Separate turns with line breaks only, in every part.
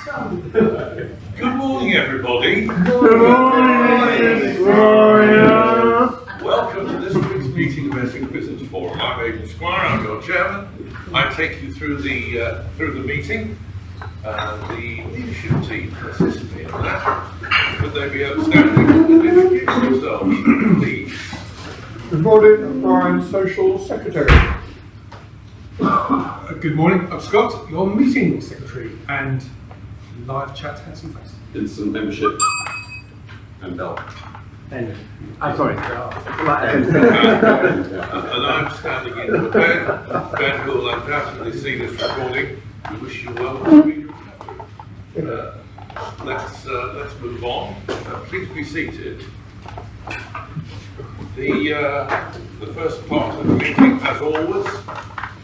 Good morning, everybody.
Good morning.
Welcome to this week's meeting of Essex Business Forum. I'm Aidan Squire. I'm your chairman. I take you through the meeting. The leadership team assists me in that. Could they be outstanding and introduce themselves, please?
Good morning, I'm Brian, Social Secretary.
Good morning, I'm Scott, your meeting secretary and live chat handsome face.
Instant membership and bell.
I'm sorry.
And I'm standing in for Ben. Ben, who will undoubtedly see this recording. We wish you well and speedy recovery. Let's move on. Please be seated. The first part of the meeting, as always,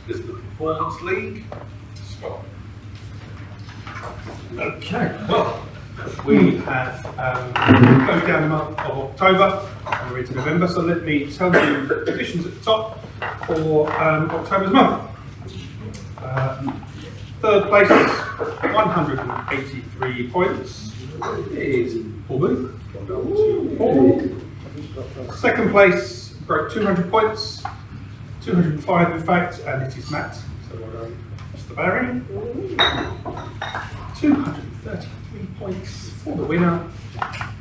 is the Performance League. Scott.
Okay, well, we have closed down the month of October and we're into November, so let me tell you the positions at the top for October's month. Third place, 183 points, is Paul Booth. Well done to Paul. Second place, broke 200 points, 205 in fact, and it is Matt. So well done, Mr. Barry. 233 points for the winner,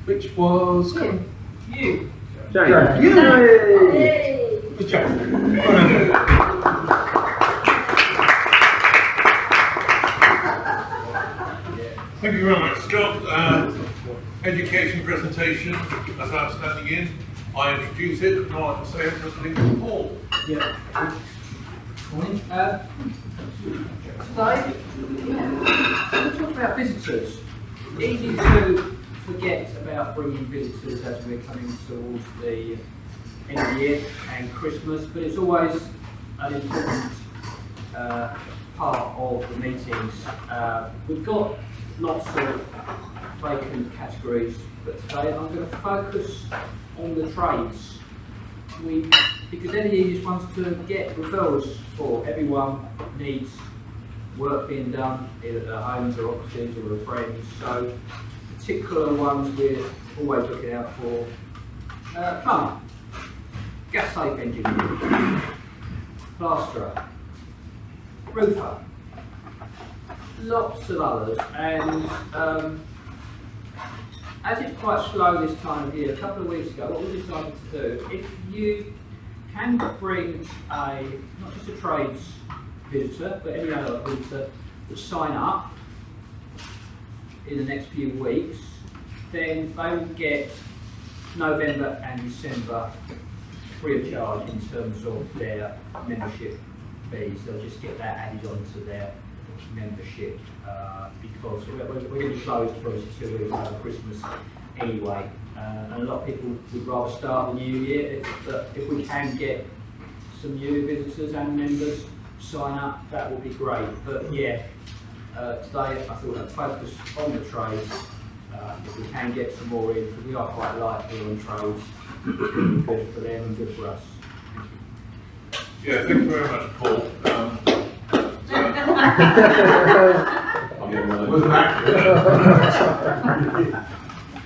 which was you.
Jane.
Yay! Good job. Well done.
Thank you very much, Scott. Education presentation, as I'm standing in, I introduce it, now I can say everything to Paul.
Yeah. Morning. Today, we'll talk about visitors. Easy to forget about bringing visitors as we're coming towards the end of the year and Christmas, but it's always an important part of the meetings. We've got lots of vacant categories, but today I'm going to focus on the trades. Because they're the easiest ones to get referrals for. Everyone needs work being done, either at their homes or offices or with friends. So particular ones we're always looking out for. Plumber, gas safe engineer, plasterer, roofer, lots of others, and as it's quite slow this time of year, a couple of weeks ago, what we decided to do, if you can bring not just a trades visitor, but any other visitor that sign up in the next few weeks, then they will get November and December free of charge in terms of their membership fees. They'll just get that added onto their membership because we're going to be closed for 2 weeks over Christmas anyway, and a lot of people would rather start the new year. But if we can get some new visitors and members sign up, that would be great. But yeah, today I thought I'd focus on the trades. If we can get some more in, because we are quite light here on trades, it's going to be good for them and good for us. Thank you.
Yeah, thank you very much, Paul.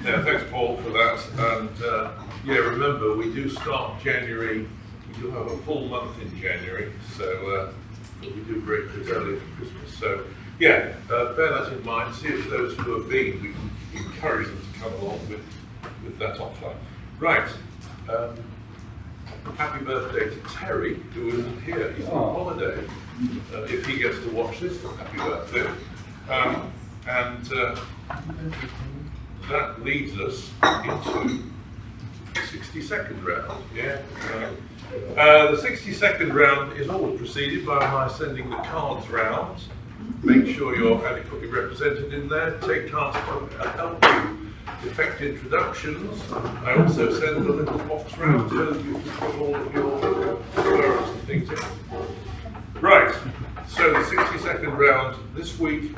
Yeah, thanks, Paul, for that. And yeah, remember, we do start January. We do have a full month in January, so we do break this early for Christmas. So yeah, bear that in mind. See if those who have been, we can encourage them to come along with that offer. Right. Happy birthday to Terry, who isn't here. He's on holiday. If he gets to watch this, happy birthday. And that leads us into the 60-second round. Yeah. The 60-second round is always preceded by my sending the cards round. Make sure you're adequately represented in there. Take cards to help you effect introductions. I also send a little box round so that you can put all of your referrals and things in. Right, so the 60-second round this week,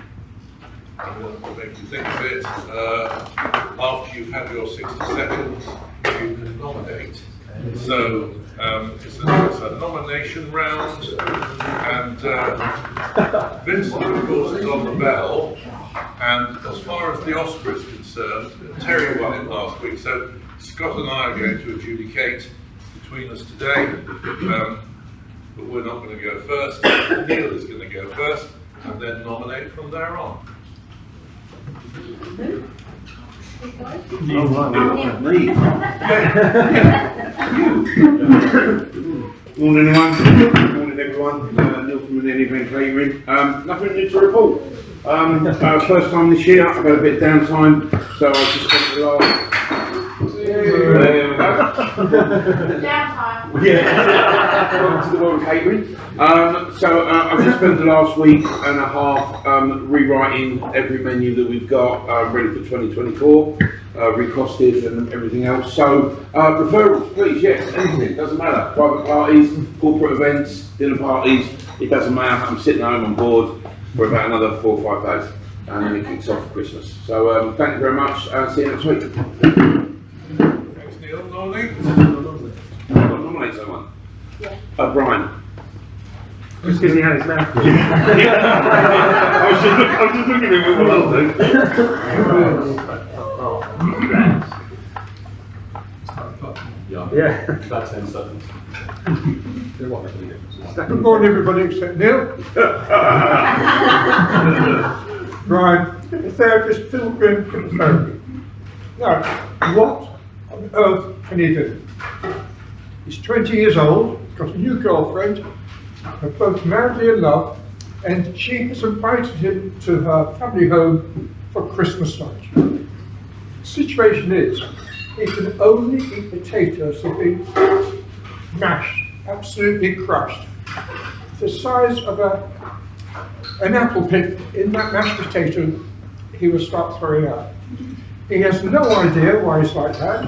I'm going to make you think of it. After you've had your 60 seconds, you can nominate. So it's a nomination round, and Vincent, of course, is on the bell. And as far as the Oscar is concerned, Terry won it last week, so Scott and I are going to adjudicate between us today, but we're not going to go first. Neil is going to go first, and then nominate from there on.
Morning everyone. Neil from the Event Catering. Nothing new to report. First time this year, I've had a bit of downtime, so I just spent the last...
Downtime.
Yeah, welcome to the world of catering. I've just spent the last week and a half rewriting every menu that we've got ready for 2024, recosted and everything else. So referrals, please, yes, anything, doesn't matter. Private parties, corporate events, dinner parties, it doesn't matter. I'm sitting home on board for about another 4 or 5 days, and then it kicks off for Christmas. So thank you very much, and see you next week.
Thanks, Neil. Nominate?
Nominate someone.
Yeah.
Brian.
Just because he had his mouth full.
I was just looking at him with
Yeah.
About 10 seconds.
Good morning, everybody except Neil. Right, a therapist, pilgrim, therapy. Now, what on earth can he do? He's 20 years old, got a new girlfriend, they're both madly in love, and she has invited him to her family home for Christmas night. The situation is, he can only eat potatoes that have been mashed, absolutely crushed. The size of an apple pip in that mashed potato, he will start throwing out. He has no idea why he's like that,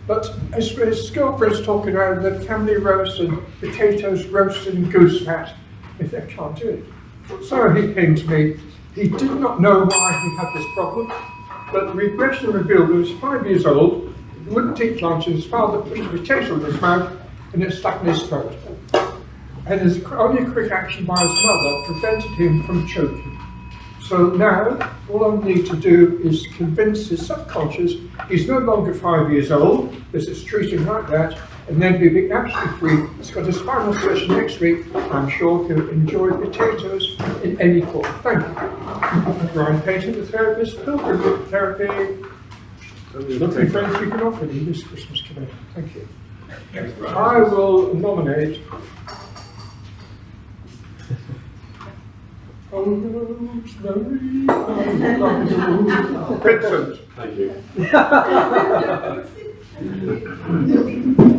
but as his girlfriend's talking about the family roast and potatoes roasted in goose fat, if they can't do it. So he came to me. He did not know why he had this problem, but the regression revealed he was 5 years old, he wouldn't eat lunch, and his father put a potato in his mouth and it stuck in his throat. And his only quick action by his mother prevented him from choking. So now, all I need to do is convince his subconscious he's no longer 5 years old, because it's treating like that, and then he'll be absolutely free. He's got his final session next week. I'm sure he'll enjoy potatoes in any form. Thank you. Brian Payton, the therapist, pilgrim therapy. Nothing friends you can offer me this Christmas today. Thank you. I will nominate Vincent.
Thank you.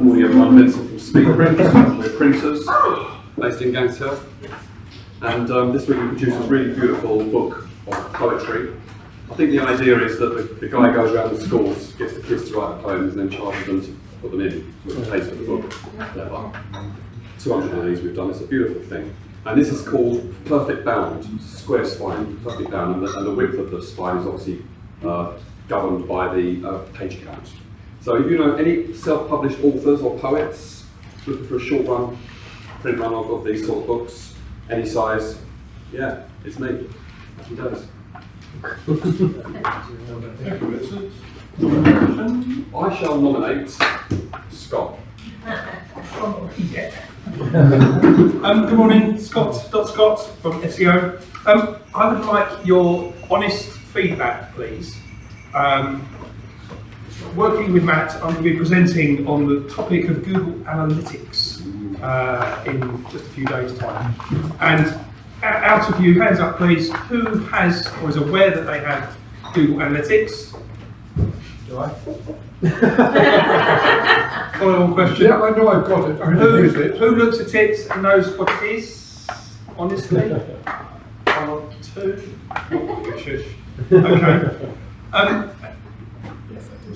Morning everyone, Vincent from Speed Print. We're printers based in Gants Hill. And this week we produced a really beautiful book of poetry. I think the idea is that the guy goes around the schools, gets the kids to write poems, and then charges them to put them in with the taste of the book. There are 200 of these we've done, it's a beautiful thing. And this is called Perfect Bound, square spine, perfect bound, and the width of the spine is obviously governed by the page count. So if you know any self-published authors or poets looking for a short run, print run of these sort of books, any size, yeah, it's me. Happy days.
Thank you, Vincent.
I shall nominate Scott.
Good morning, Scott from SEO. I would like your honest feedback, please. Working with Matt, I'm going to be presenting on the topic of Google Analytics in just a few days' time. And out of you, hands up please, who has or is aware that they have Google Analytics? Do I? Follow-on question.
Yeah, I know I've got it. I don't use it.
Who looks at it and knows what it is? Honestly? 1 or 2? Shush. Okay.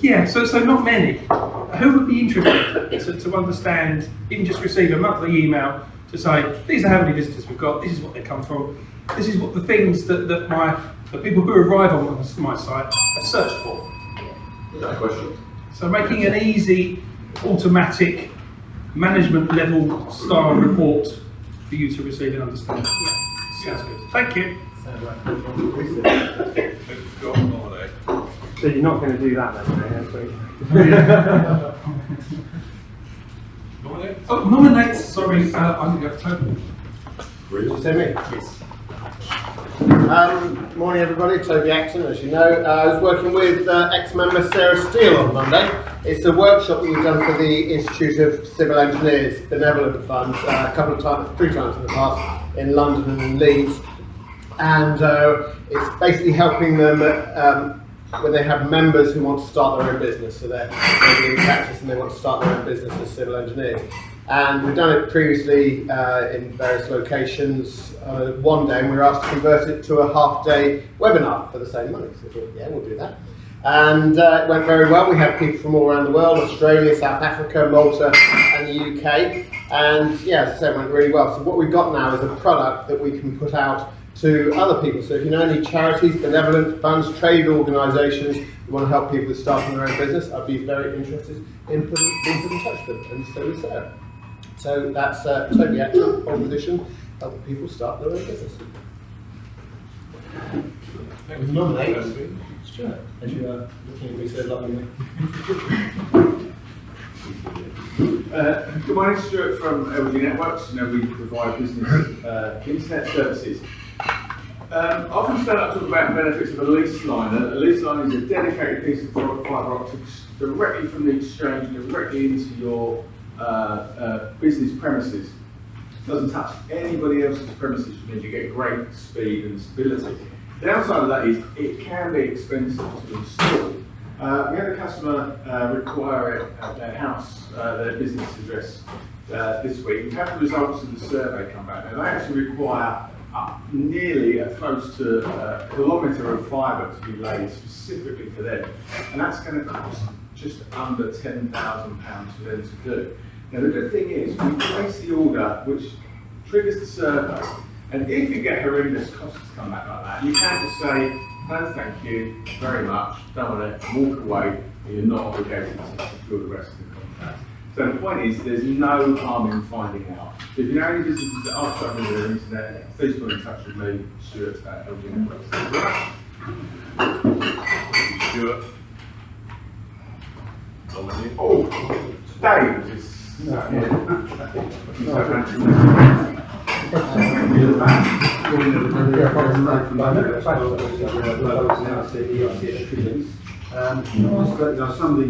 Yeah, so not many. Who would be interested to understand, even just receive a monthly email to say, these are how many visitors we've got, this is what they come from, this is what the things that the people who arrive on my site have searched for.
Is that a question?
So making an easy, automatic, management level style report for you to receive and understand. Yeah, sounds good. Thank you.
Let's go on holiday.
So you're not going to do that then, next week?
Nominate?
Oh, nominate, sorry, I think you have Toby.
Did you say me? Yes. Morning everybody, Toby Acton, as you know. I was working with ex-member Sarah Steele on Monday. It's a workshop that we've done for the Institute of Civil Engineers Benevolent Fund a couple of times, 3 times in the past, in London and in Leeds. And it's basically helping them when they have members who want to start their own business. So they're maybe in practice and they want to start their own business as civil engineers. And we've done it previously in various locations. One day, and we were asked to convert it to a half-day webinar for the same money. So we thought, yeah, we'll do that. And it went very well. We had people from all around the world: Australia, South Africa, Malta, and the UK. And yeah, as I said, it went really well. So what we've got now is a product that we can put out to other people. So if you know any charities, benevolent funds, trade organisations, you want to help people with starting their own business, I'd be very interested in being put in touch with them. And so is Sarah. So that's Toby Acton, pole position, helping people start their own business.
Thank you.
Nominate. Sure. As you are looking at me so lovingly.
Good morning, Stuart from LG Networks. You know, we provide business internet services. Often stand up to talk about benefits of a lease line. A lease line is a dedicated piece of fibre optics directly from the exchange, directly into your business premises. It doesn't touch anybody else's premises, which means you get great speed and stability. The downside of that is it can be expensive to install. We had a customer require it at their house, their business address this week. We had the results of the survey come back. Now they actually require nearly close to a kilometre of fibre to be laid specifically for them, and that's going to cost just under £10,000 for them to do. Now the good thing is we place the order which triggers the survey, and if you get horrendous costs come back like that, you can just say, no thank you very much, don't want it, walk away, and you're not obligated to fulfil the rest of the contract. So the point is, there's no harm in finding out. So if you know any businesses that are struggling with their internet, please get in touch with me, Stuart at LG Networks.
Stuart. Nominate.
Oh, Dave is
some of the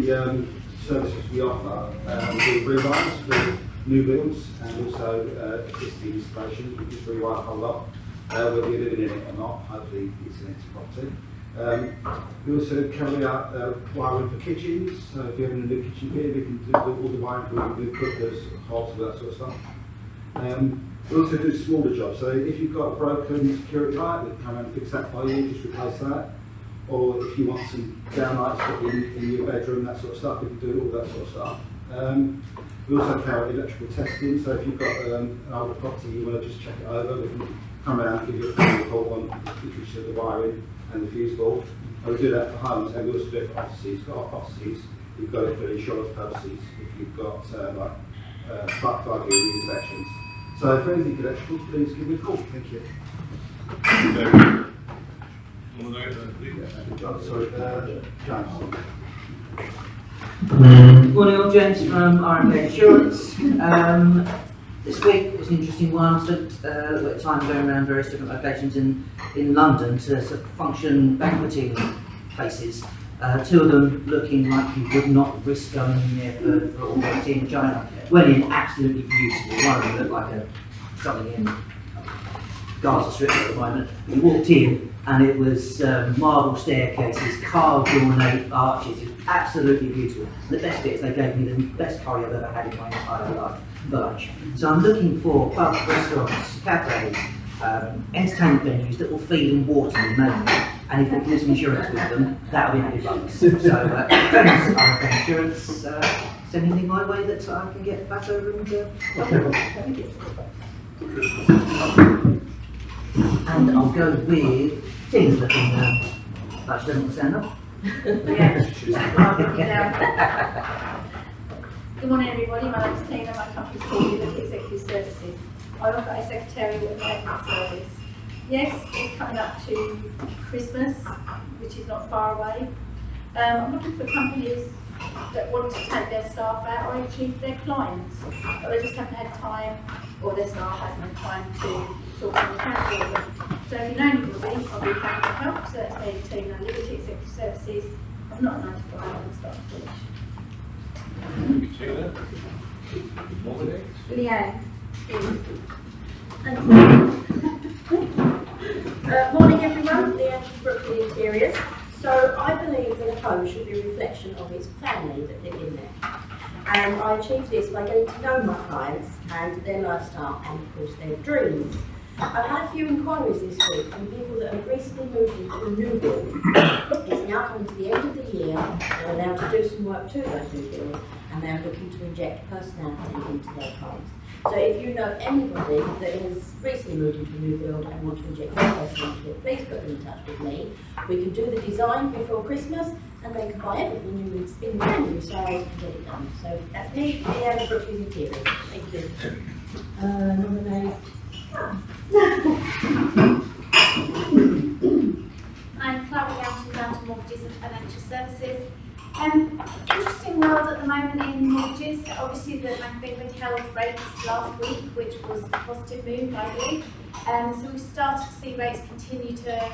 services we offer, we do rewires for new builds and also existing installations. We just rewire a whole lot, whether you're living in it or not. Hopefully it's an empty property. We also carry out wiring for kitchens. So if you're having a new kitchen here, we can do all the wiring for new cookers, hobs, all that sort of stuff. We also do smaller jobs. So if you've got a broken security light, we can come and fix that for you, just replace that. Or if you want some downlights in your bedroom, that sort of stuff, we can do all that sort of stuff. We also carry out electrical testing, so if you've got an older property you want to just check it over, we can come around and give you a full report on the wiring and the fuse board. And we do that for homes, and we also do it for offices. For our offices, you've got it for insurance purposes if you've got five-year inspections. So if anything electrical, please give me a call. Thank you. Sorry, James.
Morning all gents from RMK Insurance. This week was an interesting one. Spent a bit of time going around various different locations in London to sort of function banqueting places. 2 of them looking like you would not risk going in there for all the tea in China. Went in absolutely beautiful. One of them looked like something in Gaza Strip at the moment. We walked in and it was marble staircases, carved ornate arches. It was absolutely beautiful. The best bit is they gave me the best curry I've ever had in my entire life for lunch. So I'm looking for pubs, restaurants, cafes, entertainment venues that will feed and water me mainly. And if we can do some insurance with them, that'll be happy bonus. So, friends, RMK Insurance, send anything my way that I can get back over and thank you. And I'll go with Tina's looking like she doesn't want to stand up.
Good morning everybody, my name is Tina, my company's called Executive Services. I offer a secretarial and admin service. Yes, it's coming up to Christmas, which is not far away. I'm looking for companies that want to take their staff out or actually their clients, but they just haven't had time, or their staff hasn't had time to sort things out for them. So if you know anybody, I'll be happy to help. So that's me, Team Liberty Executive Services. I'm not a 9 to 5, I'm start to finish.
Tina, nominate.
Leanne. Thank you. Morning everyone, Leanne from Brentwood Interiors. So I believe that a home should be a reflection of its family that live in there. And I achieve this by getting to know my clients and their lifestyle and of course their dreams. I've had a few inquiries this week from people that have recently moved into a new build. It's now coming to the end of the year, they are now to do some work to those new builds and they're looking to inject personality into their homes. So if you know anybody that has recently moved into a new build and want to inject their personality, please put them in touch with me. We can do the design before Christmas and they can buy everything in January so I can get it done. So that's me, Leanne from Brentwood Interiors. Thank you. Nominate.
I'm Clara Galton, Galton Mortgages and Financial Services. Interesting world at the moment in mortgages. Obviously the Bank of England held rates last week, which was a positive move, I believe. So we've started to see rates continue to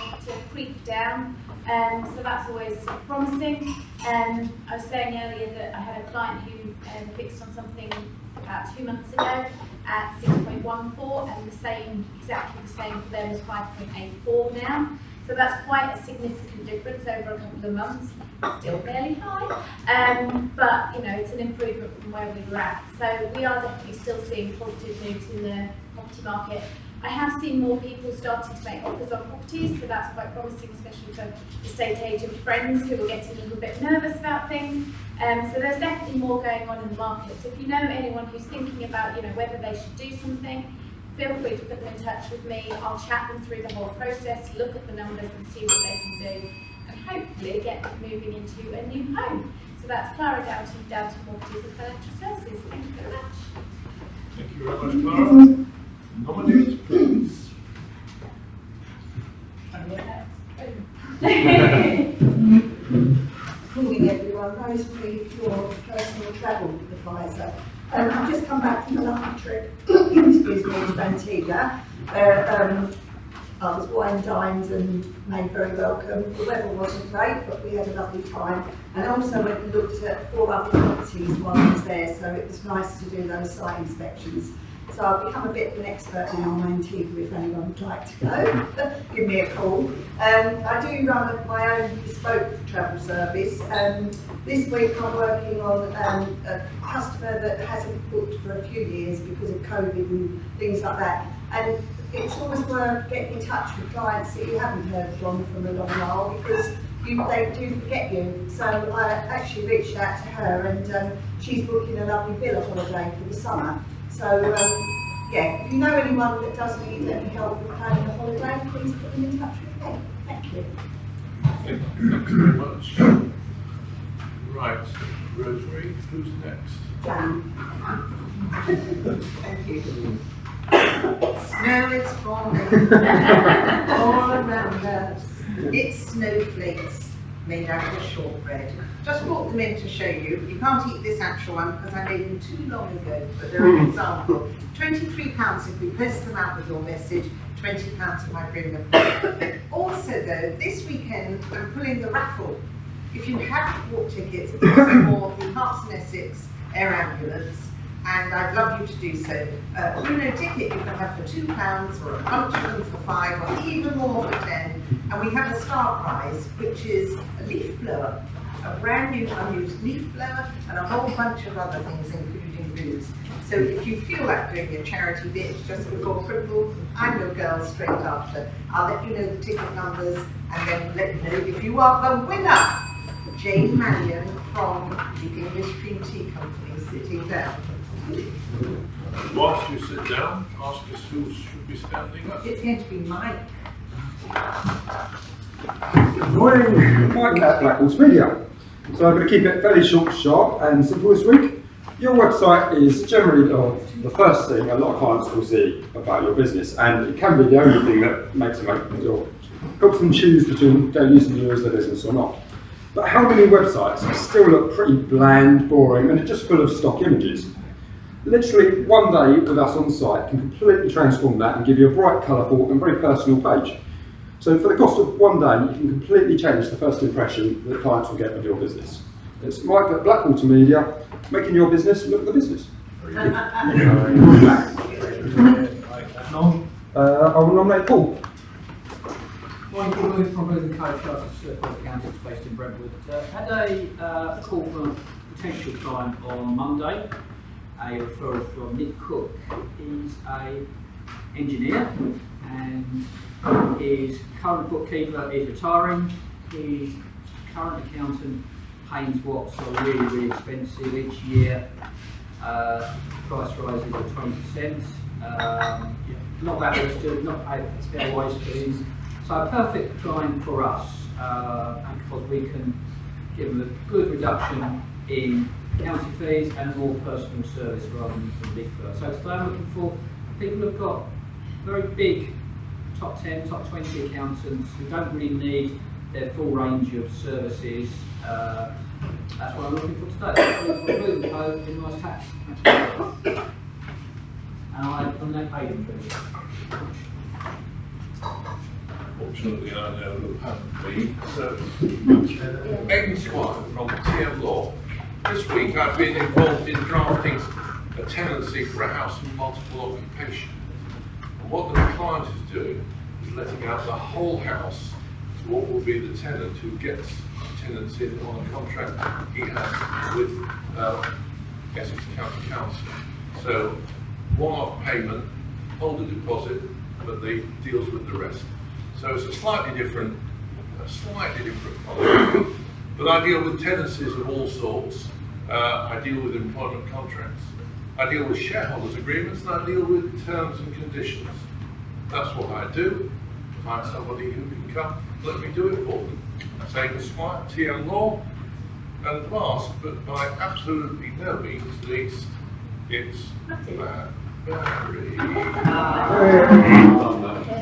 creep down. So that's always promising. I was saying earlier that I had a client who fixed on something about 2 months ago at 6.14 and exactly the same for them as 5.84 now. So that's quite a significant difference over a couple of months. Still fairly high, but you know it's an improvement from where we were at. So we are definitely still seeing positive moves in the property market. I have seen more people starting to make offers on properties, so that's quite promising, especially for estate agent friends who are getting a little bit nervous about things. So there's definitely more going on in the market. So if you know anyone who's thinking about, you know, whether they should do something, feel free to put them in touch with me. I'll chat them through the whole process, look at the numbers and see what they can do, and hopefully get them moving into a new home. So that's Clara Galton, Galton Mortgages and Financial Services. Thank you very much.
Thank you very much, Clara. Nominate, please.
Morning everyone, Rosemary, your personal travel advisor. I've just come back from a lovely trip, excuse me, to Antigua, where I was wine dined and made very welcome. The weather wasn't great, but we had a lovely time. And also went and looked at 4 other properties while I was there, so it was nice to do those site inspections. So I've become a bit of an expert now on Antigua if anyone would like to go. Give me a call. I do run my own bespoke travel service. This week I'm working on a customer that hasn't booked for a few years because of COVID and things like that. And it's always worth getting in touch with clients that you haven't heard from a long while because they do forget you. So I actually reached out to her and she's booking a lovely villa holiday for the summer. So yeah, if you know anyone that does need any help with planning a holiday, please put them in touch with me. Thank you.
Thank you very much. Right, Rosemary, who's next?
Jan.
Thank you. Snow is falling all around us. It's snowflakes made out of shortbread. Just brought them in to show you. You can't eat this actual one because I made them too long ago, but they're an example. £23 if we post them out with your message, £20 if I bring them. Also though, this weekend I'm pulling the raffle. If you have bought tickets, it's for the Hearts and Essex Air Ambulance, and I'd love you to do so. Bruno ticket you can have for £2 or a bunch of them for £5 or even more for £10. And we have a star prize, which is a leaf blower, a brand new unused leaf blower and a whole bunch of other things including booze. So if you feel like doing a charity bit just before football, I'm your girl straight after. I'll let you know the ticket numbers and then let you know if you are the winner. Jane Mannion from the English Cream Tea Company sitting down.
Whilst you sit down, ask us who should be standing up.
It's going to be Mike.
Good morning, Mike at Blackwell's Media. So I'm going to keep it fairly short, sharp and simple this week.
Your website is generally the first thing a lot of clients will see about your business, and it can be the only thing that makes them helps them choose between using you as their business or not. But how many websites still look pretty bland, boring, and are just full of stock images? Literally, one day with us on site can completely transform that and give you a bright, colourful, and very personal page. So for the cost of one day, you can completely change the first impression that clients will get of your business. It's Mike at Blackwater Media, making your business look the business. I will nominate Paul.
Morning, Paul from Booth & Co. Chartered Certified Accountants based in Brentwood. Had a call from a potential client on Monday, a referral from Nick Cook. He's an engineer and his current bookkeeper is retiring. His current accountant Haynes Watts are really, really expensive each year. Price rises of 20%. Not that registered, not paid fairways fees. So a perfect client for us, because we can give them a good reduction in accounting fees and a more personal service rather than some big firms. So today I'm looking for people who've got very big top 10, top 20 accountants who don't really need their full range of services. That's what I'm looking for today. In nice tax. And I'm not paid them for this.
Fortunately, I know who haven't been. So, Megan Squire from TM Law. This week I've been involved in drafting a tenancy for a house in multiple occupation. And what the client is doing is letting out the whole house to what will be the tenant who gets tenants in on a contract he has with Essex County Council. So, one-off payment, hold a deposit, but they deals with the rest. So it's a slightly different contract. But I deal with tenancies of all sorts. I deal with employment contracts. I deal with shareholders agreements, and I deal with terms and conditions. That's what I do. Find somebody who can come, let me do it for them. Same as Squire, TM Law, and last, but by absolutely no means least, it's Barry.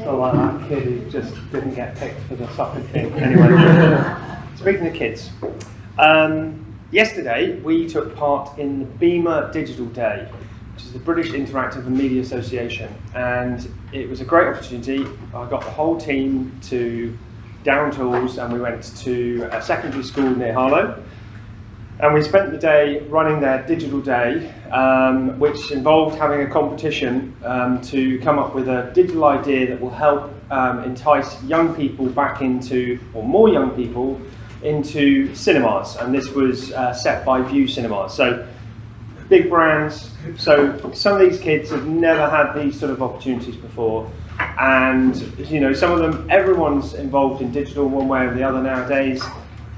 So like that kid who just didn't get picked for the soccer thing. Anyway, speaking of kids, yesterday we took part in the Beamer Digital Day, which is the British Interactive and Media Association, and it was a great opportunity. I got the whole team to Down Tools, and we went to a secondary school near Harlow. And we spent the day running their digital day, which involved having a competition to come up with a digital idea that will help entice young people back into, or more young people, into cinemas. And this was set by View Cinemas. So big brands. So some of these kids have never had these sort of opportunities before. And you know, some of them, everyone's involved in digital one way or the other nowadays.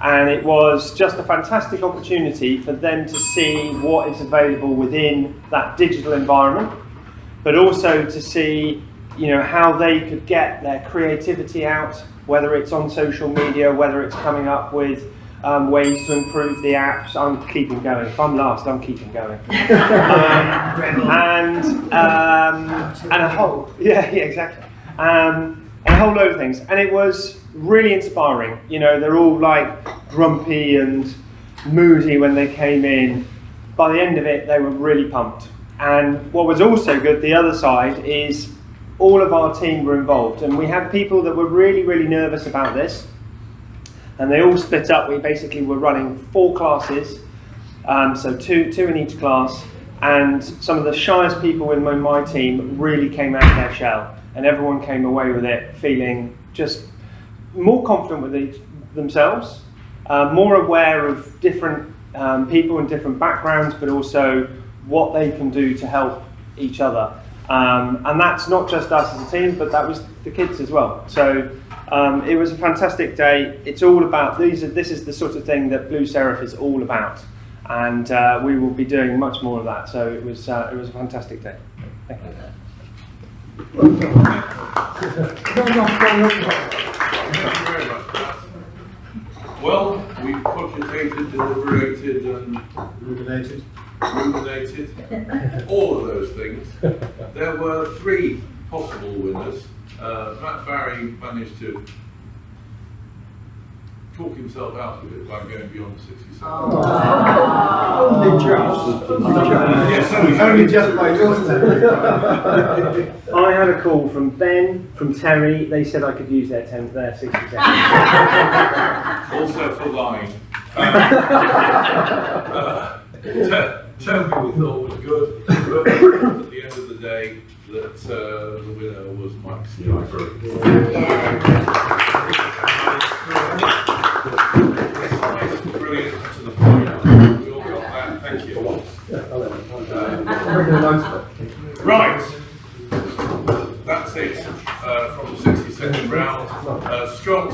And it was just a fantastic opportunity for them to see what is available within that digital environment, but also to see, you know, how they could get their creativity out, whether it's on social media, whether it's coming up with ways to improve the apps. I'm keeping going. If I'm last, I'm keeping going. And a whole, yeah, exactly. And a whole load of things. And it was really inspiring. You know, they're all like grumpy and moody when they came in. By the end of it, they were really pumped. And what was also good, the other side, is all of our team were involved. And we had people that were really, really nervous about this. And they all split up. We basically were running 4 classes, so two in each class. And some of the shyest people in my team really came out of their shell. And everyone came away with it feeling just more confident with themselves, more aware of different people and different backgrounds, but also what they can do to help each other. And that's not just us as a team, but that was the kids as well. So it was a fantastic day. It's all about, this is the sort of thing that Blue Seraph is all about. And we will be doing much more of that. So it was a fantastic day. Thank you.
Thank you very much. Well, we've cogitated, deliberated and ruminated, all of those things. There were 3 possible winners. Matt Barry managed to talk himself out of it by going beyond 60 seconds.
Only just.
Yes,
Only just by your
I had a call from Ben, from Terry. They said I could use their 60 seconds.
Also for lying. Toby we thought was good, but at the end of the day, that the winner was Mike Stryker. Brilliant to the point. We all got that. Thank you. Right. That's it from the 60-second round. Scott,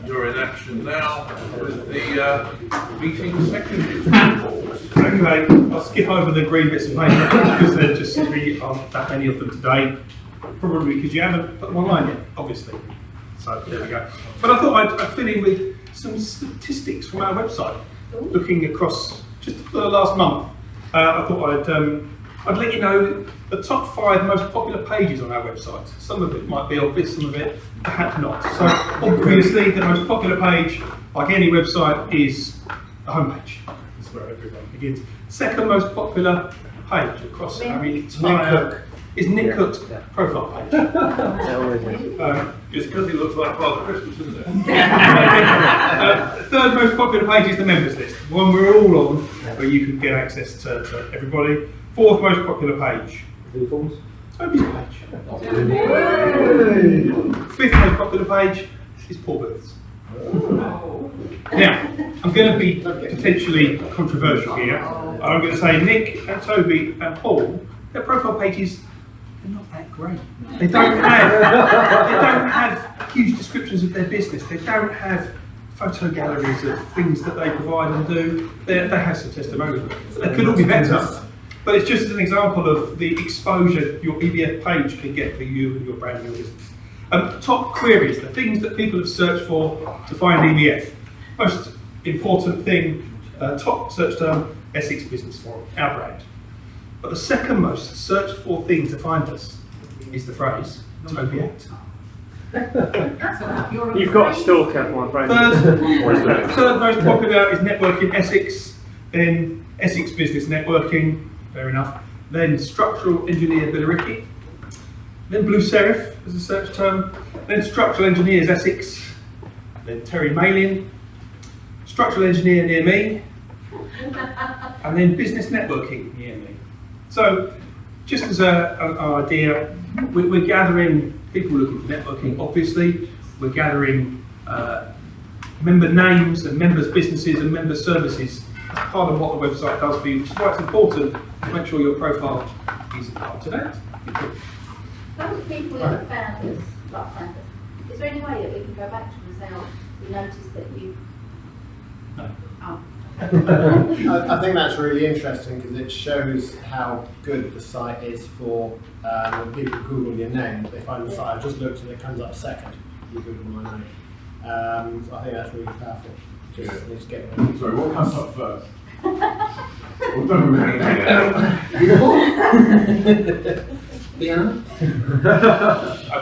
you're in action now with the meeting secretary.
Okay, I'll skip over the green bits of paper because there just simply aren't that many of them today. Probably because you haven't put them online yet, obviously. So there we go. But I thought I'd fill in with some statistics from our website. Looking across just for the last month, I thought I'd let you know the top 5 most popular pages on our website. Some of it might be obvious, some of it perhaps not. So obviously the most popular page, like any website, is the homepage. That's where everyone begins. Second most popular page across our entire is Nick Cook's profile page.
It's because he looks like Father Christmas, isn't it?
Third most popular page is the members list, the one we're all on, where you can get access to everybody. Fourth most popular page. Toby's page. Fifth most popular page is Paul Booth's. Now, I'm going to be potentially controversial here. I'm going to say Nick and Toby and Paul, their profile pages are not that great. They don't have huge descriptions of their business. They don't have photo galleries of things that they provide and do. They have some testimonials. They could all be better. But it's just an example of the exposure your EBF page can get for you and your brand and your business. Top queries, the things that people have searched for to find EBF. Most important thing, top search term, Essex Business Forum, our brand. But the second most searched for thing to find us is the phrase, Toby Actor.
You've got a stalker, my friend.
Third most popular is Networking Essex, then Essex Business Networking, fair enough, then Structural Engineer Billericay, then Blue Serif as a search term, then Structural Engineers Essex, then Terry Malin, Structural Engineer near me, and then Business Networking near me. So, just as an idea, we're gathering people looking for networking, obviously. We're gathering member names and members' businesses and member services as part of what the website does for you, which is why it's important to make sure your profile is up to date.
Those people that are founders, is there any way that we can go back to them and say, oh, we noticed that you...
No.
Oh.
I think that's really interesting because it shows how good the site is for when people Google your name. They find the site. I just looked and it comes up second. You Google my name. So I think that's really powerful. Just get it.
Sorry, what comes up first? Well, don't really
Piano?
I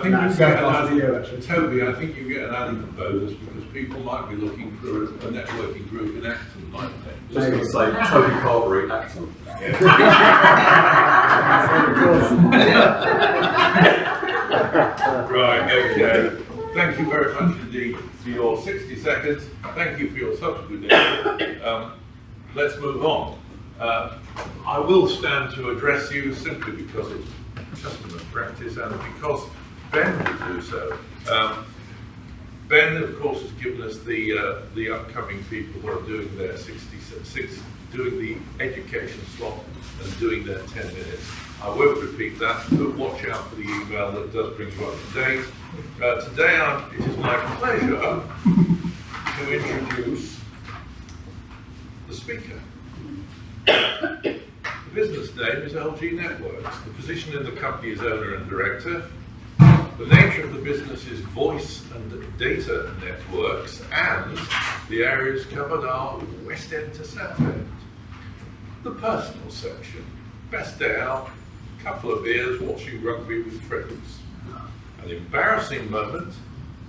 think you get an added, Toby, I think you get an added bonus because people might be looking for a networking group in Acton, might they?
Just going to say Toby Carberry, Acton.
Right, okay. Thank you very much indeed for your 60 seconds. Thank you for your subsequent input. Let's move on. I will stand to address you simply because it's custom and practice and because Ben will do so. Ben, of course, has given us the upcoming people who are doing their 66, doing the education slot and doing their 10 minutes. I won't repeat that, but watch out for the email that does bring you up to date. Today, it is my pleasure to introduce the speaker. The business name is LG Networks. The position in the company is owner and director. The nature of the business is voice and data networks, and the areas covered are West End to South End. The personal section. Best day out, couple of beers, watching rugby with friends. An embarrassing moment,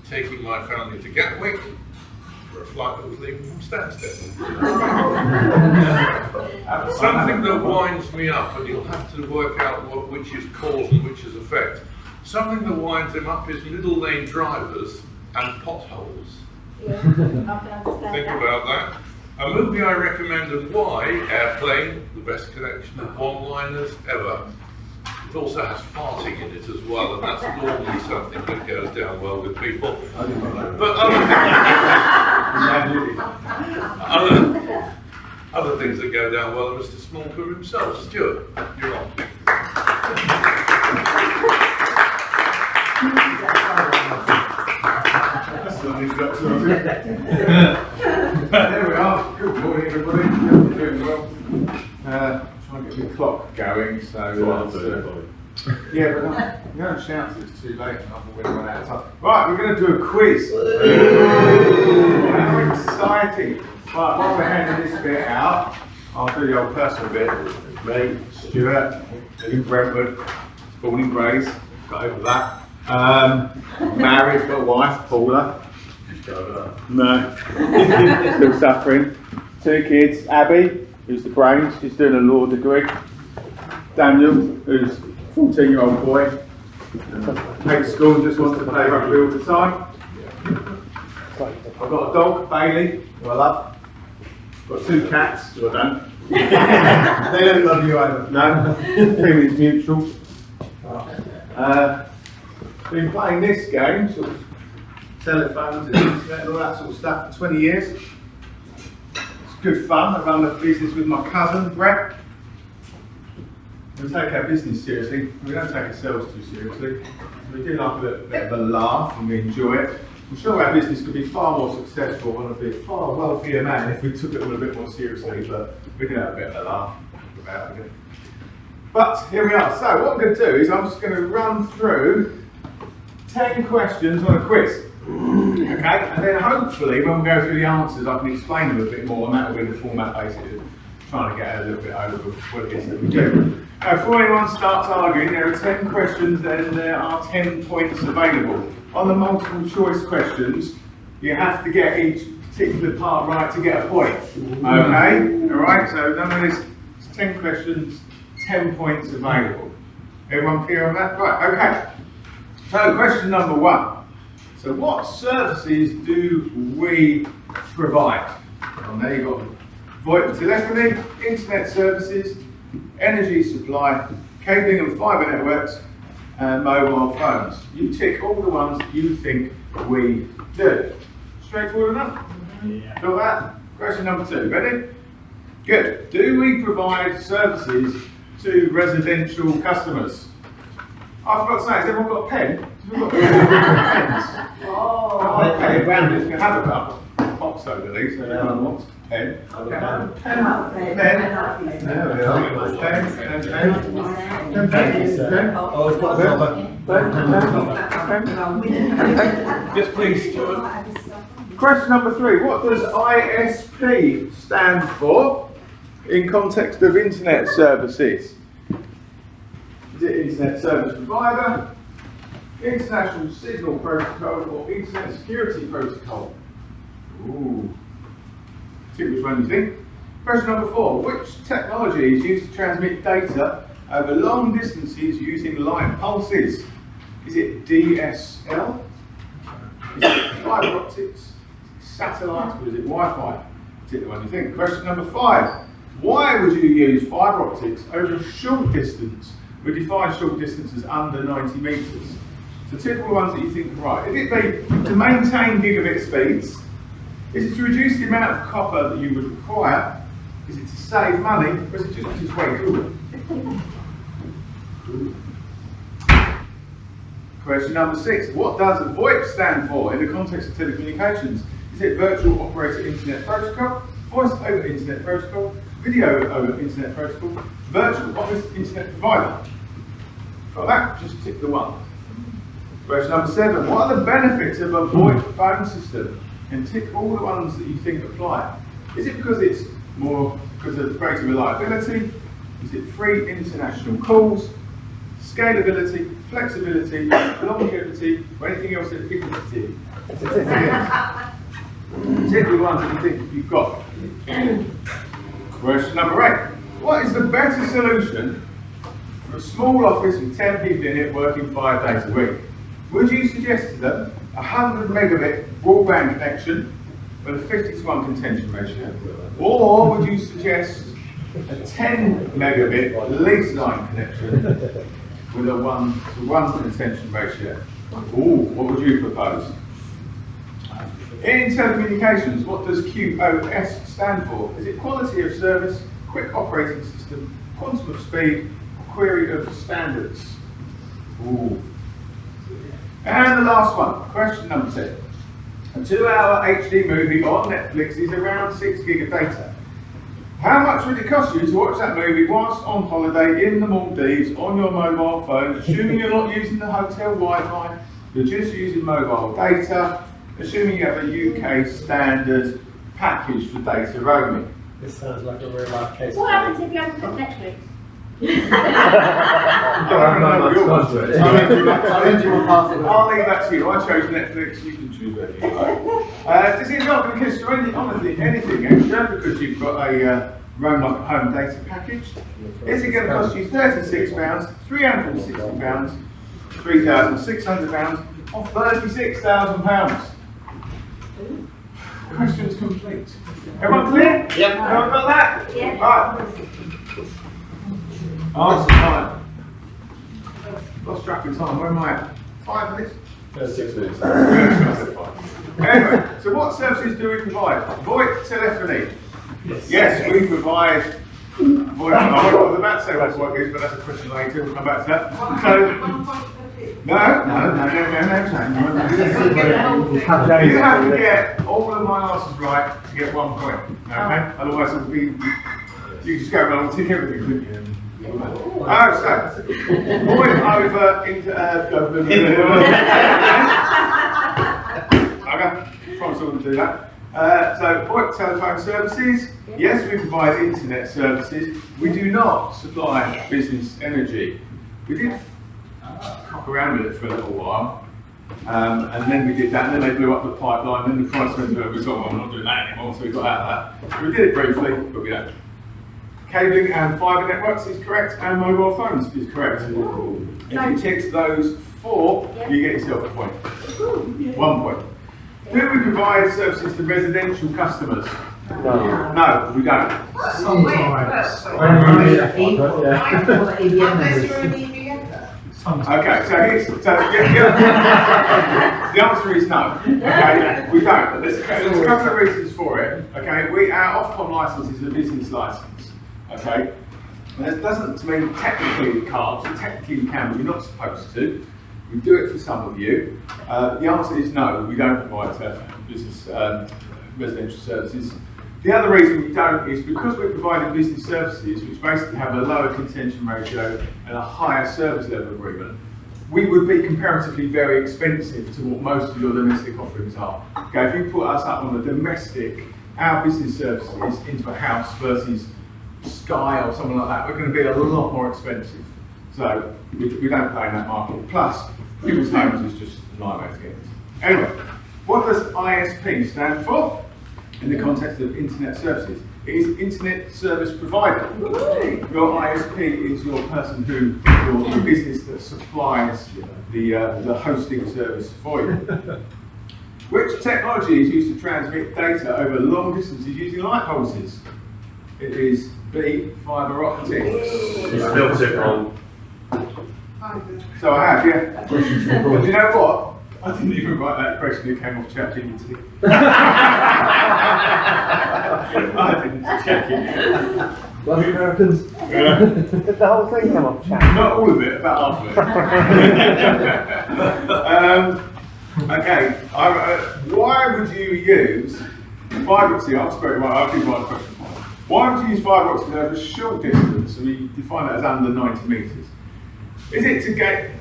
taking my family to Gatwick for a flight that was leaving from Stansted. Something that winds me up, and you'll have to work out which is cause and which is effect. Something that winds him up is middle lane drivers and potholes.
Yeah, I can understand
Think
that.
about that. A movie I recommend and why, Airplane, the best collection of one-liners ever. It also has farting in it as well, and that's normally something that goes down well with people. But other things that go down well are Mr. Smallcombe himself. Stuart, you're on.
There we are. Good morning, everybody. Hope you're doing well. Trying to get the clock going, so yeah, but you don't shout till it's too late, and I'm already run out of time. Right, we're going to do a quiz. How exciting! Right, while we're handing this bit out, I'll do the old personal bit. Me, Stuart, in Brentwood, born and raised, got over that. Married, got a wife, Paula. No, still suffering. 2 kids, Abby, who's the brains, she's doing a law degree. Daniel, who's a 14-year-old boy, hates school and just wants to play rugby all the time. I've got a dog, Bailey, who I love. Got 2 cats, who I don't. They don't love you either. No, feelings mutual. Been playing this game, sort of telephones and internet and all that sort of stuff for 20 years. It's good fun. I run a business with my cousin, Brett. We take our business seriously. We don't take ourselves too seriously. We do like a bit of a laugh and we enjoy it. I'm sure our business could be far more successful and I'd be a far wealthier man if we took it all a bit more seriously, but we can have a bit of a laugh about it. But here we are. So what I'm going to do is I'm just going to run through 10 questions on a quiz. Okay, and then hopefully when we go through the answers I can explain them a bit more, and that will be the format basically, trying to get a little bit over what it is that we do. Now, before anyone starts arguing, there are 10 questions and there are 10 points available. On the multiple choice questions, you have to get each particular part right to get a point. Okay, alright, so none of this, it's 10 questions, 10 points available. Everyone clear on that? Right, okay. So question number 1. So what services do we provide? Well, there you've got VoIP and telephony, internet services, energy supply, cabling and fibre networks, and mobile phones. You tick all the ones that you think we do. Straightforward enough? Yeah. Got that? Question number 2. Ready? Good. Do we provide services to residential customers? I forgot to say, has everyone got a pen? We've got pens. Oh, okay, round it. You have a cup. Box over these, so everyone wants a pen. Pen. There we are. Pen. Oh, it's got a yes, please, Stuart. Question number 3. What does ISP stand for in context of internet services? Is it Internet Service Provider, International Signal Protocol, or Internet Security Protocol? Ooh. See which one you think. Question number 4. Which technology is used to transmit data over long distances using light pulses? Is it DSL? Is it fibre optics? Is it satellite? Or is it Wi-Fi? See the one you think. Question number 5. Why would you use fibre optics over a short distance? We define short distances under 90 metres. So typical ones that you think are right. Is it to maintain gigabit speeds? Is it to reduce the amount of copper that you would require? Is it to save money? Or is it just way cooler? Question number 6. What does VoIP stand for in the context of telecommunications? Is it Virtual Operator Internet Protocol, Voice over Internet Protocol, Video over Internet Protocol, Virtual Office Internet Provider? Got that? Just tick the 1. Question number 7. What are the benefits of a VoIP phone system? And tick all the ones that you think apply. Is it because it's more because of greater reliability? Is it free international calls, scalability, flexibility, longevity, or anything else that isn't it? Tick the ones that you think you've got. Question number 8. What is the better solution for a small office with 10 people in it working 5 days a week? Would you suggest to them a 100 megabit broadband connection with a 50-to-1 contention ratio? Or would you suggest a 10 megabit lease line connection with a 1-to-1 contention ratio? Ooh, what would you propose? In telecommunications, what does QoS stand for? Is it quality of service, quick operating system, quantum of speed, query of standards? Ooh. And the last one, question number 10. A 2-hour HD movie on Netflix is around 6 gig of data. How much would it cost you to watch that movie whilst on holiday in the Maldives on your mobile phone, assuming you're not using the hotel Wi-Fi, you're just using mobile data, assuming you have a UK standard package for data roaming?
This sounds like a real life case.
What happens if you haven't got Netflix?
I'll leave that to you. I chose Netflix, you can choose whatever you like. This is not going to cost you anything extra because you've got a Roam Like Home data package. Is it going to cost you £36, £360, £3,600 or £36,000? Questions complete. Everyone clear?
Yep.
Everyone got that?
Yeah.
Right. Answer time. Lost track of time. Where am I at? 5 minutes?
6 minutes.
Anyway, so what services do we provide? VoIP telephony. Yes, we provide VoIP. I was about to say what VoIP is, but that's a question later. We'll come back to that. So, no. You have to get all of my answers right to get 1 point. Okay? Otherwise, it will be. You just go around and tick everything, couldn't you? So, VoIP over into okay, promise I wouldn't do that. So, VoIP telephone services. Yes, we provide internet services. We do not supply business energy. We did cock around with it for a little while, and then we did that, and then they blew up the pipeline, and then the price went up. We thought, well, we're not doing that anymore, so we got out of that. We did it briefly, but we don't. Cabling and fibre networks is correct, and mobile phones is correct. If you tick those 4, you get yourself a point. 1 point. Do we provide services to residential customers?
No.
No, we don't.
Sometimes.
Okay, so the answer is no. Okay, we don't. There's a couple of reasons for it. Okay, our Ofcom license is a business license. Okay, and that doesn't mean technically you can't. So technically you can, but you're not supposed to. We do it for some of you. The answer is no. We don't provide business residential services. The other reason we don't is because we're providing business services, which basically have a lower contention ratio and a higher service level agreement, we would be comparatively very expensive to what most of your domestic offerings are. Okay, if you put us up on a domestic, our business services into a house versus Sky or something like that, we're going to be a lot more expensive. So we don't play in that market. Plus, people's homes is just a nightmare to get into. Anyway, what does ISP stand for? In the context of internet services, it is internet service provider. Your ISP is your person who, your business that supplies the hosting service for you. Which technology is used to transmit data over long distances using light pulses? It is B, fibre optics.
You spelled it wrong.
So I have, yeah. But you know what? I didn't even write that question, it came off ChatGPT. I didn't check it.
Bloody Americans. Did the whole thing come off chat?
Not all of it, about half of it. Okay, why would you use fibre optics? I'll give you one question. Why would you use fibre optics over a short distance? So we define that as under 90 metres. Is it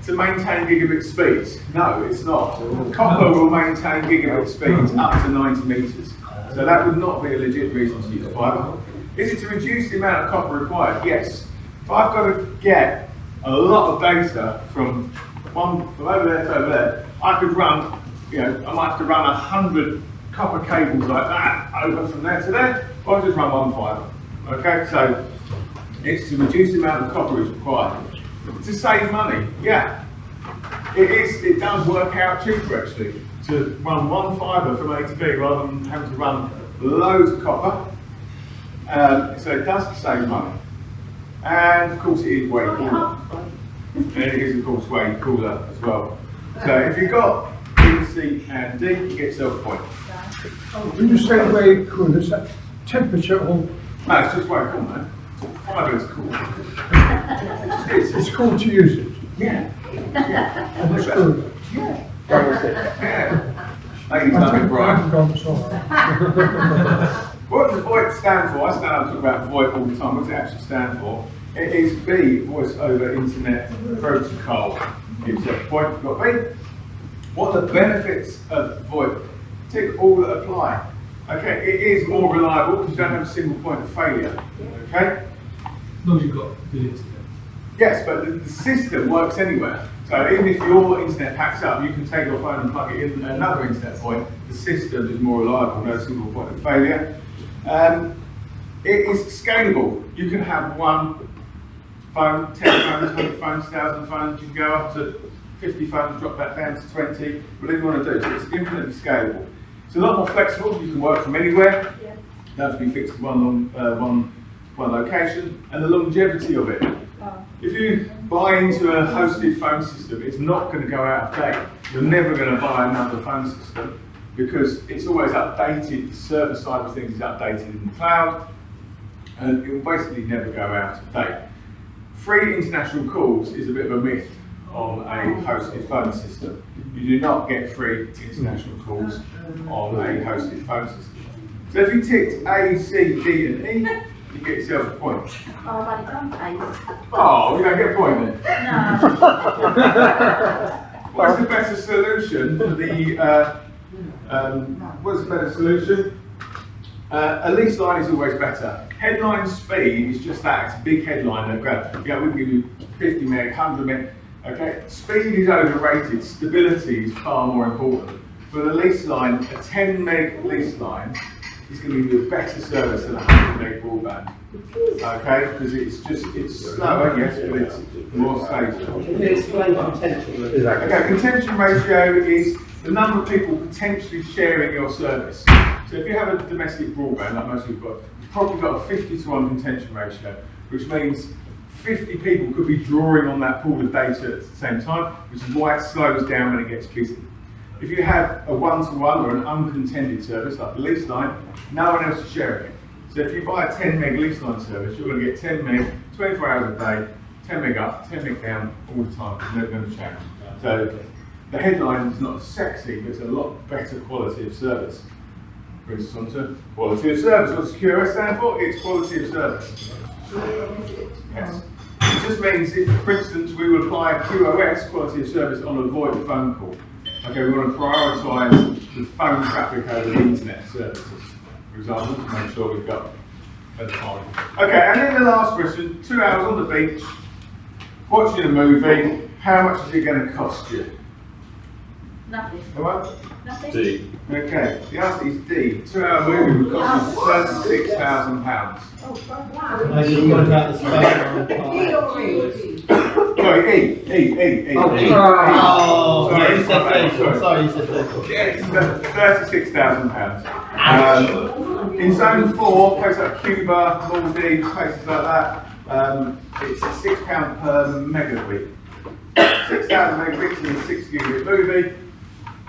to maintain gigabit speeds? No, it's not. Copper will maintain gigabit speeds up to 90 metres. So that would not be a legit reason to use fibre. Is it to reduce the amount of copper required? Yes. If I've got to get a lot of data from over there to over there, I could run, I might have to run 100 copper cables like that over from there to there, or I'll just run one fibre. Okay, so it's to reduce the amount of copper is required. To save money, yeah. It does work out cheaper actually to run one fibre from A to B rather than having to run loads of copper. So it does save money. And of course it is way cooler. And it is of course way cooler as well. So if you've got B, C and D, you get yourself a point.
When you say way cool, is that temperature or?
No, it's just way cool, man. Fibre is cool.
It's cool to use it.
Yeah.
And it's cool.
Yeah. Ladies love it, Brian. What does VoIP stand for? I stand up and talk about VoIP all the time. What does it actually stand for? It is B, Voice over Internet Protocol. Give yourself a point, you've got B. What are the benefits of VoIP? Tick all that apply. Okay, it is more reliable because you don't have a single point of failure. Okay?
As long as you've got good internet.
Yes, but the system works anywhere. So even if your internet packs up, you can take your phone and plug it in another internet point. The system is more reliable, no single point of failure. It is scalable. You can have one phone, 10 phones, 100 phones, 1,000 phones. You can go up to 50 phones, drop that down to 20, whatever you want to do. So it's infinitely scalable. It's a lot more flexible. You can work from anywhere. You don't have to be fixed to one location. And the longevity of it. If you buy into a hosted phone system, it's not going to go out of date. You're never going to buy another phone system because it's always updated. The server side of things is updated in the cloud, and it will basically never go out of date. Free international calls is a bit of a myth on a hosted phone system. You do not get free international calls on a hosted phone system. So if you ticked A, C, D, and E, you get yourself a point.
Oh, I've only done eight.
Oh, you don't get a point then?
No.
What's the better solution for the, what's the better solution? A lease line is always better. Headline speed is just that, it's a big headline that grabs, we can give you 50 meg, 100 meg. Okay, speed is overrated, stability is far more important. For the lease line, a 10 meg lease line is going to give you a better service than a 100 meg broadband. Okay, because it's slower, yes, but it's more stable.
Can you explain contention ratio?
Okay, contention ratio is the number of people potentially sharing your service. So if you have a domestic broadband, like most people have got, you've probably got a 50 to 1 contention ratio, which means 50 people could be drawing on that pool of data at the same time, which is why it slows down when it gets busy. If you have a one-to-one or an uncontended service, like the lease line, no one else is sharing it. So if you buy a 10 meg lease line service, you're going to get 10 meg, 24 hours a day, 10 meg up, 10 meg down, all the time. It's never going to change. So the headline is not sexy, but it's a lot better quality of service. Brings us on to quality of service. What does QoS stand for? It's quality of service. Yes. It just means if, for instance, we would apply QoS, quality of service, on a VoIP phone call. Okay, we want to prioritise the phone traffic over the internet services, for example, to make sure we've got better time. Okay, and then the last question, 2 hours on the beach, watching a movie, how much is it going to cost you?
Nothing.
What?
Nothing.
D.
Okay, the answer is D. 2 hour movie would cost you £36,000.
Oh, wow.
What about the space?
Sorry, E.
Oh,
Sorry,
you said
sorry.
Sorry, you said
Yes, £36,000. In zone 4, places like Cuba, Maldives, places like that, it's £6 per megabit. 6,000 megabits in a 6 gigabit movie,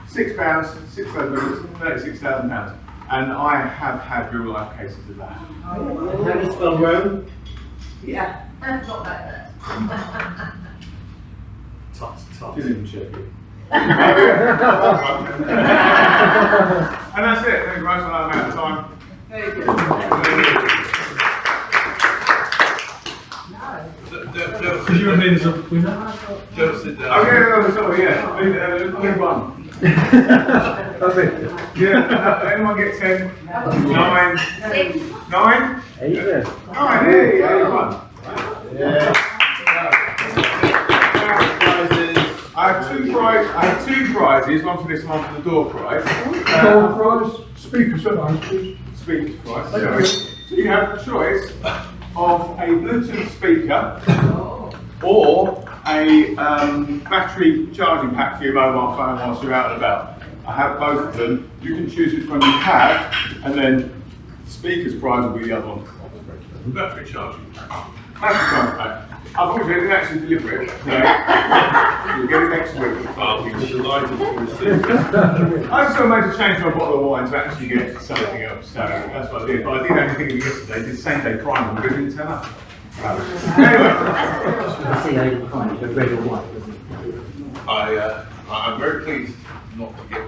£6, 6 megabits, £36,000. And I have had real life cases of that.
How do you spell Rome?
Yeah, not like that.
Didn't even check it. And that's it. Thank you very much for that amount of time.
Very good.
Because you're a winner.
Don't sit down.
Okay, sorry, yeah. Leave one. That's it. Yeah, anyone get 10? 9? 9?
8 years.
9, hey, 81. I have two prizes, one for this and one for the door prize.
Prize, speakers, please.
Speakers prize, sorry. So you have the choice of a Bluetooth speaker or a battery charging pack for your mobile phone whilst you're out and about. I have both of them. You can choose which one you have, and then the speakers prize will be the other one.
Battery charging.
Battery charging pack. Unfortunately, I didn't actually deliver it. So you'll get it next week.
I'll be delighted to receive it.
I just made a change on a bottle of wine to actually get something else, so that's what I did. But I did actually think of it yesterday, did same day prime, but it didn't turn up. Anyway.
I see how you find it, red or white, doesn't it?
I'm very pleased not to get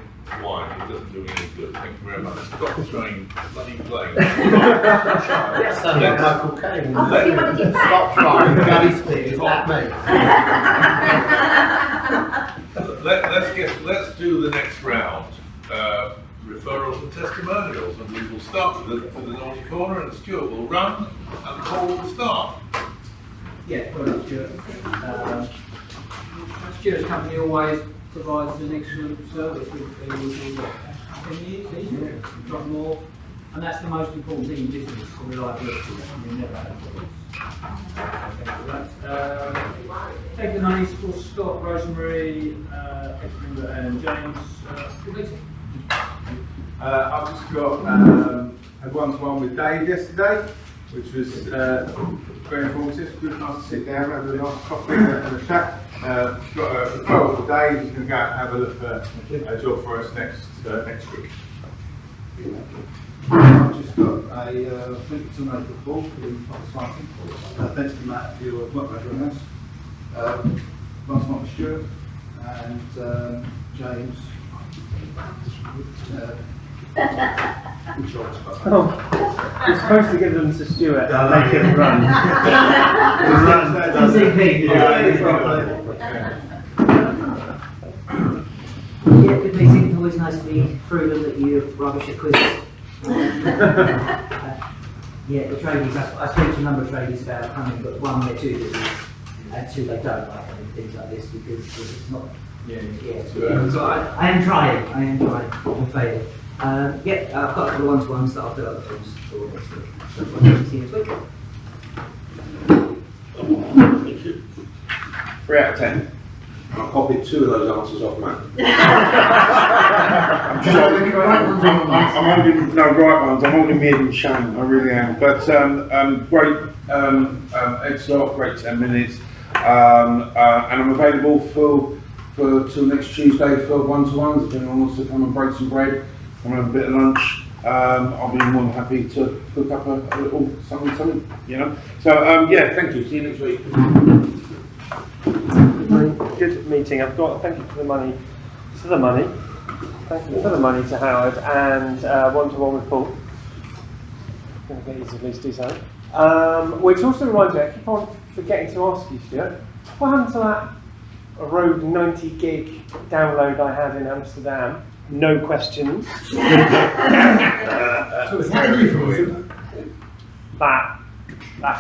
wine. It doesn't do me any good. Thank you very much. Stop throwing bloody planes.
Sound like Michael Caine.
Oh, you want to get back?
Stop trying, Gary Spears, at me.
Let's do the next round. Referrals and testimonials, and we will start with the naughty corner, and Stuart will run, and the call will start.
Yeah, well, Stuart. Stuart's company always provides an excellent service with 10 years, if not more, and that's the most important thing in business, the reliability. We never have take the names for Scott, Rosemary, Edmund and James. Good meeting.
I've just got a one-to-one with Dave yesterday, which was very informative. Good, nice to sit down, have a nice coffee and a chat. Got a referral for Dave. He's going to go out and have a look for a job for us next week.
I've just got a link to make a call for the exciting. Thanks to Matt for your work on this. Last night with Stuart and James. Good choice.
Oh, you're supposed to give them to Stuart and make him run.
Yeah, good meeting. It's always nice to be proven that you're rubbish at quizzes. Yeah, the tradies, I spoke to a number of tradies about coming, but one or two that and two they don't like having things like this because it's not. So I am trying. I'm failing. I've got a couple of one-to-ones that I'll fill out the forms for next week. So I'll see you next week.
3 out of 10. I'll copy 2 of those answers off, Matt. I'm holding no right ones. I'm holding me in shame. I really am. But great, excellent, great 10 minutes, and I'm available till next Tuesday for one-to-ones. If anyone wants to come and break some bread and have a bit of lunch, I'll be more than happy to cook up a little something, you know. So thank you. See you next week.
Good meeting. I've got thank you for the money. Thank you for the money to Howard and one-to-one with Paul. I'm going to get easily to do so. Which also reminds me, I keep on forgetting to ask you, Stuart, what happened to that Rode 90 gig download I had in Amsterdam? No questions. That's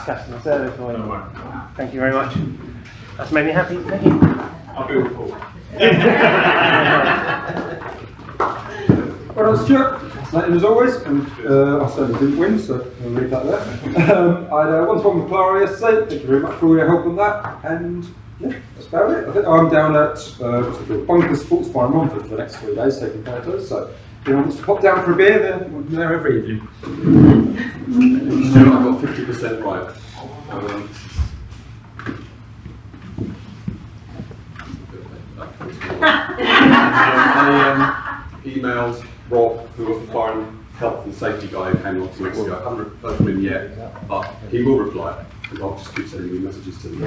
customer service for you. Thank you very much. That's made me happy. Thank you.
I'll be with Paul.
Well done, Stuart. Fascinating as always, and I certainly didn't win, so I'll leave that there. I had one-to-one with Clara yesterday. Thank you very much for all your help on that, and yeah, that's about it. I think I'm down at Bunker Sports Bar in Romford for the next 3 days taking photos, so if anyone wants to pop down for a beer, then we'll be there every evening.
Stuart, I've got 50% right. I emailed Rob, who was the foreign health and safety guy who came on 2 weeks ago. I haven't heard from him yet, but he will reply, because I'll just keep sending me messages to him.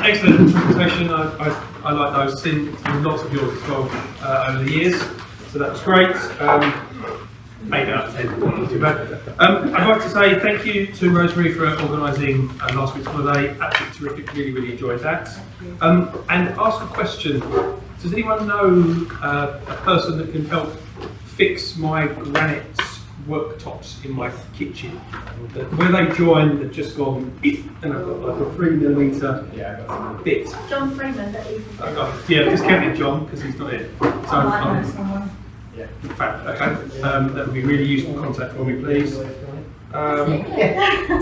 Excellent presentation. I like those. Seen lots of yours as well over the years, so that was great. 8 out of 10, not too bad. I'd like to say thank you to Rosemary for organising last week's holiday. Absolutely terrific, really enjoyed that. And ask a question. Does anyone know a person that can help fix my granite worktops in my kitchen. Where they join, they've just gone in, and I've got like a 3mm bit.
John Freeman, that is.
Yeah, discounted John because he's not here. So
I know someone.
yeah, in fact, okay, that would be really useful contact for me, please.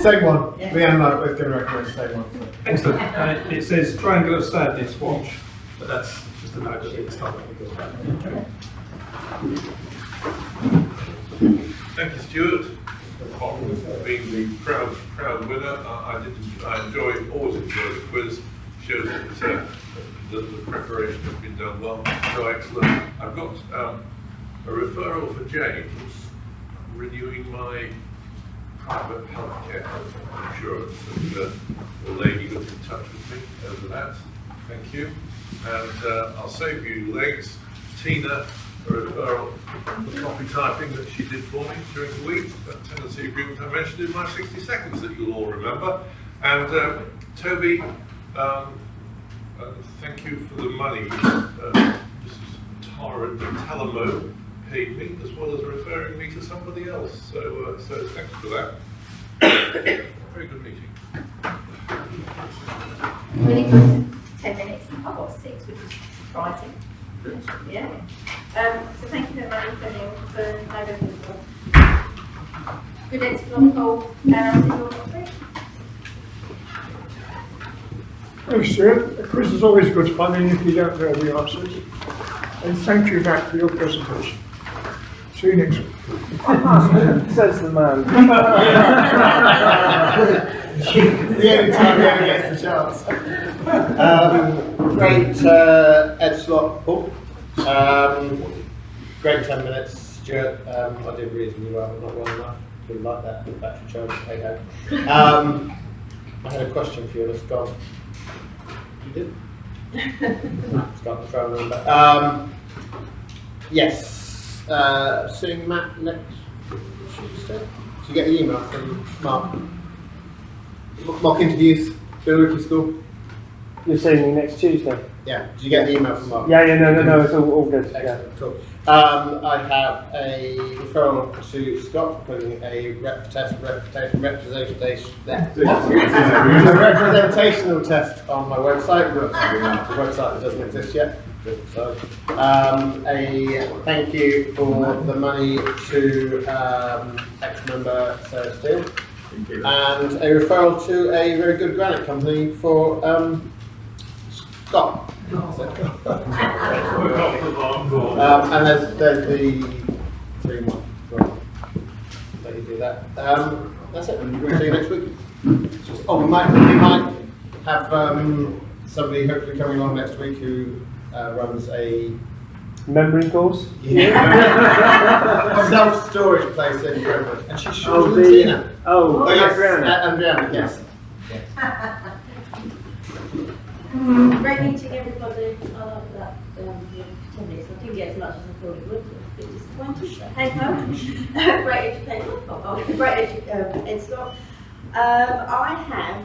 Same one. Me and Mark both going to recommend the same one.
Excellent. It says triangular sadness watch, but that's just a note that it's not.
Thank you, Stuart, for being the proud winner. I always enjoy the quiz. Shows that the preparation has been done well. So excellent. I've got a referral for James renewing my private healthcare insurance, and the lady got in touch with me over that. Thank you. And I'll save you legs, Tina, a referral for copy typing that she did for me during the week, that tenancy agreement I mentioned in my 60 seconds that you'll all remember. And Toby, thank you for the money Mrs. Tara Talamo paid me, as well as referring me to somebody else. So thanks for that. Very good meeting.
Really quick, 10 minutes. I've got 6, which is writing. Yeah. So thank you very much for November. Good excellent poll, and I'll see you all next week.
Thanks, Stuart. The quiz is always good fun, and if you don't know the answers. And thank you, Matt, for your presentation. See you next week.
Says the man.
The only time he ever gets the chance. Great Ed slot, Paul. Great 10 minutes, Stuart. I did reasonably well, but not well enough. Didn't like that battery charge. Hey ho. I had a question for you, and it's gone. You did? It's got the phone number. Yes. Seeing Matt next Tuesday. Did you get the email from Mark? Mock interviews, Bill School.
You're seeing me next Tuesday?
Yeah. Did you get the email from Mark?
Yeah, no, it's all good.
Excellent,
Yeah.
cool. I have a referral to Scott for putting a representational test on my website. The website that doesn't exist yet. So, a thank you for the money to ex-member Sarah Steele, and a referral to a very good granite company for Scott. And there's the 3 months. Let you do that. That's it. See you next week. We might have somebody hopefully coming along next week who runs a
Membering course?
Yeah. Self-storage place in Brentwood. And she's short than Tina. Yes, Adriana, yes.
Great meeting, everybody. I like that 10 minutes. I didn't get as much as I thought it would. A bit disappointed. Hey ho. Great education. Great Ed Scott. I have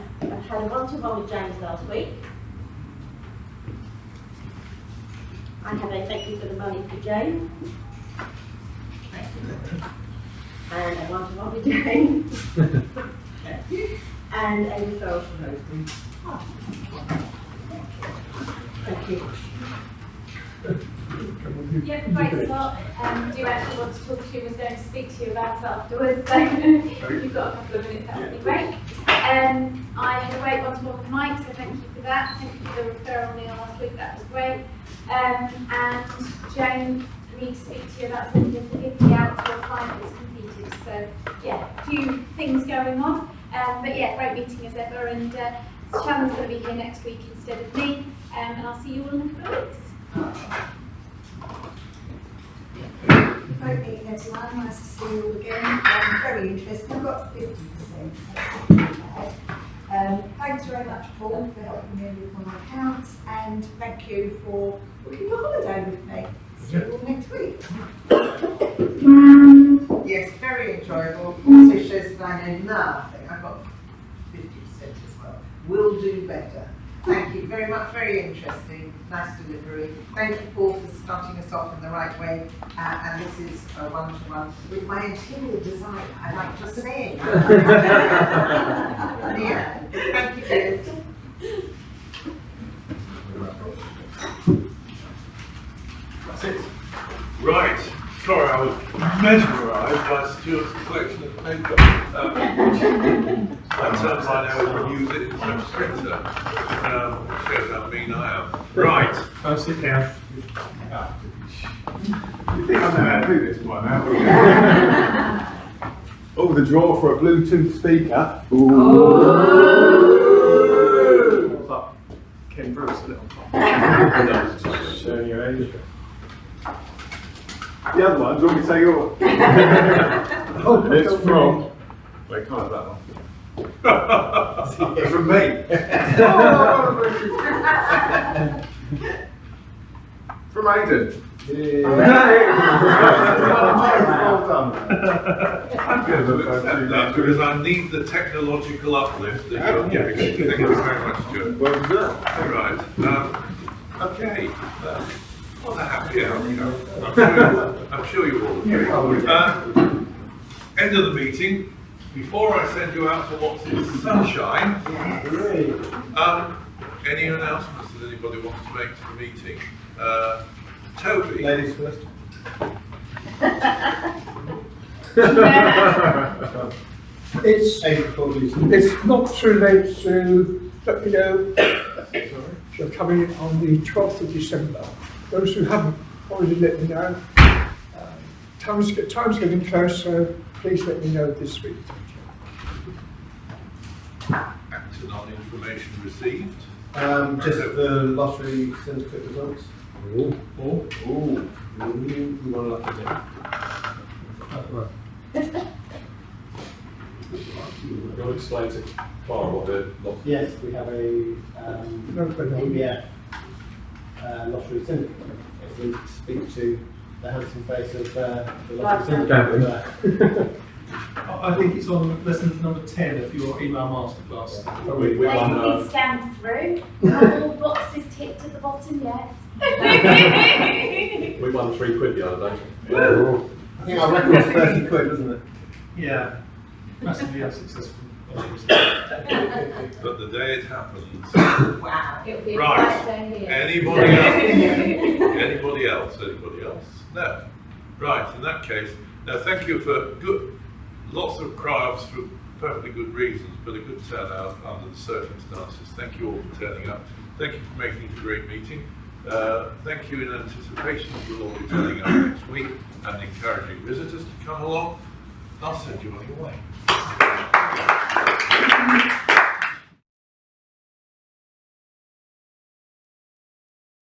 had a one-to-one with James last week. I have a thank you for the money for James. And a one-to-one with James. And a referral from Rosemary. Thank you.
Yeah, thanks a lot. Do actually want to talk to you, was going to speak to you about afterwards, so if you've got a couple of minutes, that would be great. I had a great one-to-one with Mike, so thank you for that. Thank you for the referral Neil last week, that was great. And Jane, I need to speak to you about sending a delivery out to a client that's completed. So yeah, a few things going on. But yeah, great meeting as ever, and Shannon's going to be here next week instead of me, and I'll see you all in a couple of weeks.
Great meeting everyone, nice to see you all again. Very interesting, I've got 50%. Thanks very much, Paul, for helping me with my accounts, and thank you for booking a holiday with me. See you all next week.
Yes, very enjoyable. Also shows that I know nothing. I've got 50% as well. Will do better. Thank you very much, very interesting, nice delivery. Thank you, Paul, for starting us off in the right way. And this is a one-to-one with my interior designer, I like to say. Yeah, thank you, Liz.
That's it. Right. Sorry, I was mesmerised by Stuart's collection of paper. I turned mine out and use it in my printer. Shows how mean I am. Right.
I'll sit down.
You think I know how to do this by now? Oh, the drawer for a Bluetooth speaker. Ooh.
What's up? Ken Bruce, a little showing your age.
The other one, do you want me to say yours? It's from. Wait, can't have that one. It's from me. From Aidan. Well done.
I'm going to accept that because I need the technological uplift that you're giving me. Thank you very much, Stuart.
Well done.
All right. Okay. What a happy hour, you know. I'm sure you all agree. End of the meeting. Before I send you out to what's in sunshine, any announcements that anybody wants to make to the meeting? Toby.
Ladies first. It's not too late to let me know you're coming on the 12th of December. Those who haven't already let me know, time's getting close, so please let me know this week.
Action on information received.
Just the lottery syndicate results.
Ooh.
You want to look at it?
You want to explain to Clara what the
Yes, we have a EBF lottery syndicate. If we speak to the handsome face of the lottery syndicate.
I think it's on lesson number 10 of your email masterclass.
we won,
It's scanned through, not all boxes ticked at the bottom yet.
we won £3 the other day.
I think our record was 30 quid, wasn't it?
Yeah, massively unsuccessful.
But the day it happens.
Wow, it'll be a
Right.
bright day here.
Anybody else? Anybody else? Anybody else? No. Right. In that case, now thank you for lots of cry-offs for perfectly good reasons, but a good turnout under the circumstances. Thank you all for turning up. Thank you for making it a great meeting. Thank you in anticipation that you'll all be turning up next week and encouraging visitors to come along. I'll send you on your way.